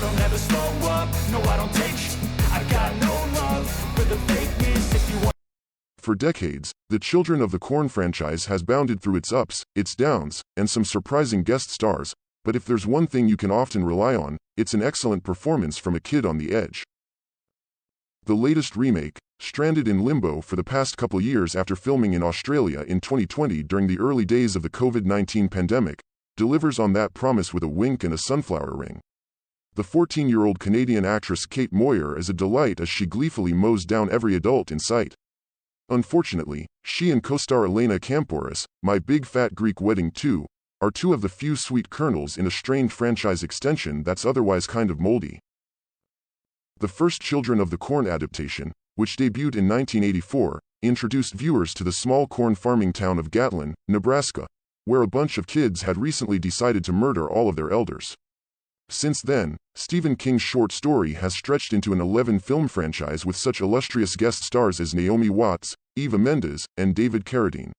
don't ever slow up, no I don't take sh**. I got no love for the fakeness. If you want. For decades, the Children of the Corn franchise has bounded through its ups, its downs, and some surprising guest stars, but if there's one thing you can often rely on, it's an excellent performance from a kid on the edge. The latest remake, stranded in limbo for the past couple years after filming in Australia in 2020 during the early days of the COVID-19 pandemic, delivers on that promise with a wink and a sunflower ring. The 14-year-old Canadian actress Kate Moyer is a delight as she gleefully mows down every adult in sight. Unfortunately, she and co-star Elena Kampouris, My Big Fat Greek Wedding 2, are two of the few sweet kernels in a strained franchise extension that's otherwise kind of moldy. The first Children of the Corn adaptation, which debuted in 1984, introduced viewers to the small corn farming town of Gatlin, Nebraska, where a bunch of kids had recently decided to murder all of their elders. Since then, Stephen King's short story has stretched into an 11-film franchise with such illustrious guest stars as Naomi Watts, Eva Mendes, and David Carradine.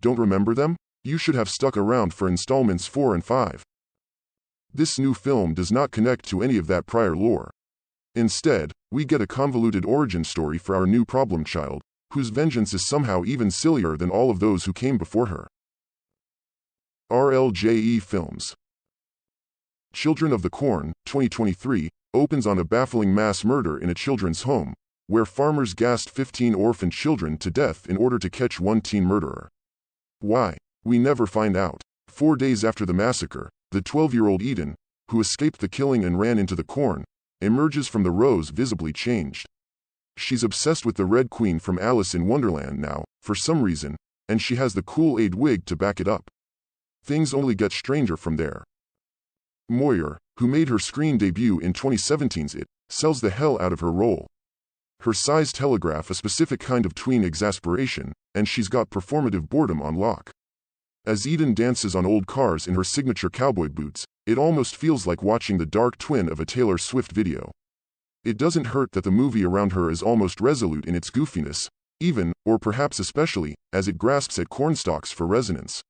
Don't remember them? You should have stuck around for installments 4 and 5. This new film does not connect to any of that prior lore. Instead, we get a convoluted origin story for our new problem child, whose vengeance is somehow even sillier than all of those who came before her. RLJE Films. Children of the Corn, 2023, opens on a baffling mass murder in a children's home, where farmers gassed 15 orphan children to death in order to catch one teen murderer. Why? We never find out. 4 days after the massacre, the 12-year-old Eden, who escaped the killing and ran into the corn, emerges from the rows visibly changed. She's obsessed with the Red Queen from Alice in Wonderland now, for some reason, and she has the Kool-Aid wig to back it up. Things only get stranger from there. Moyer, who made her screen debut in 2017's It, sells the hell out of her role. Her sighs telegraph a specific kind of tween exasperation, and she's got performative boredom on lock. As Eden dances on old cars in her signature cowboy boots, it almost feels like watching the dark twin of a Taylor Swift video. It doesn't hurt that the movie around her is almost resolute in its goofiness, even, or perhaps especially, as it grasps at cornstalks for resonance.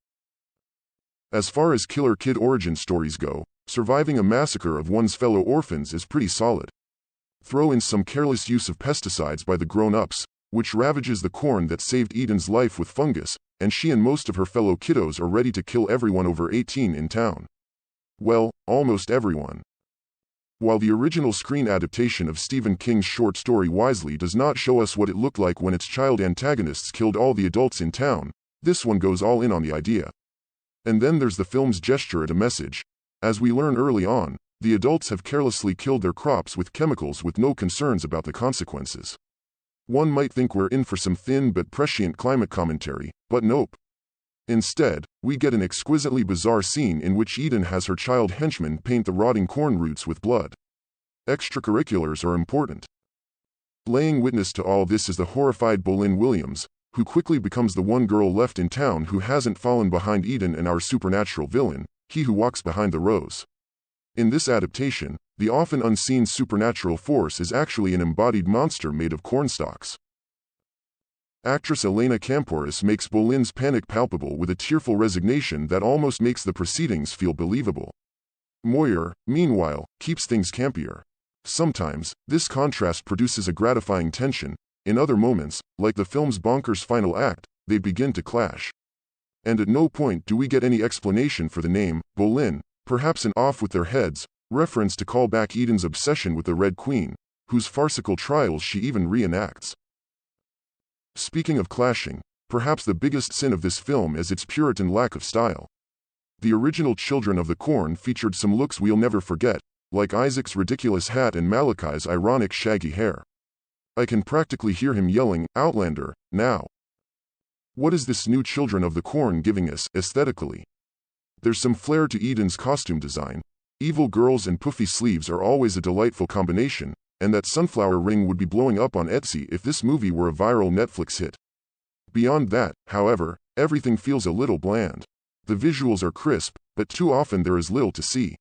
As far as killer kid origin stories go, surviving a massacre of one's fellow orphans is pretty solid. Throw in some careless use of pesticides by the grown-ups, which ravages the corn that saved Eden's life with fungus, and she and most of her fellow kiddos are ready to kill everyone over 18 in town. Well, almost everyone. While the original screen adaptation of Stephen King's short story wisely does not show us what it looked like when its child antagonists killed all the adults in town, this one goes all in on the idea. And then there's the film's gesture at a message. As we learn early on, the adults have carelessly killed their crops with chemicals with no concerns about the consequences. One might think we're in for some thin but prescient climate commentary, but nope. Instead, we get an exquisitely bizarre scene in which Eden has her child henchmen paint the rotting corn roots with blood. Extracurriculars are important. Laying witness to all this is the horrified Bolin Williams, who quickly becomes the one girl left in town who hasn't fallen behind Eden and our supernatural villain, he who walks behind the rows. In this adaptation, the often unseen supernatural force is actually an embodied monster made of cornstalks. Actress Elena Kampouris makes Bolin's panic palpable with a tearful resignation that almost makes the proceedings feel believable. Moyer, meanwhile, keeps things campier. Sometimes, this contrast produces a gratifying tension. In other moments, like the film's bonkers final act, they begin to clash. And at no point do we get any explanation for the name, Bolin, perhaps an off-with-their-heads reference to call back Eden's obsession with the Red Queen, whose farcical trials she even reenacts. Speaking of clashing, perhaps the biggest sin of this film is its Puritan lack of style. The original Children of the Corn featured some looks we'll never forget, like Isaac's ridiculous hat and Malachi's ironic shaggy hair. I can practically hear him yelling, "Outlander, now!" What is this new Children of the Corn giving us, aesthetically? There's some flair to Eden's costume design. Evil girls and puffy sleeves are always a delightful combination, and that sunflower ring would be blowing up on Etsy if this movie were a viral Netflix hit. Beyond that, however, everything feels a little bland. The visuals are crisp, but too often there is little to see.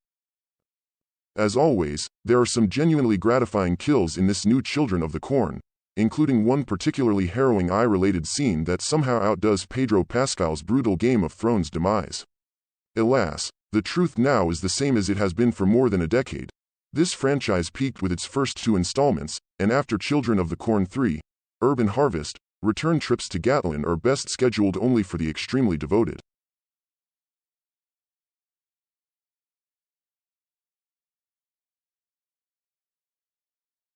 As always, there are some genuinely gratifying kills in this new Children of the Corn, including one particularly harrowing eye-related scene that somehow outdoes Pedro Pascal's brutal Game of Thrones demise. Alas, the truth now is the same as it has been for more than a decade. This franchise peaked with its first 2 installments, and after Children of the Corn 3, Urban Harvest, return trips to Gatlin are best scheduled only for the extremely devoted.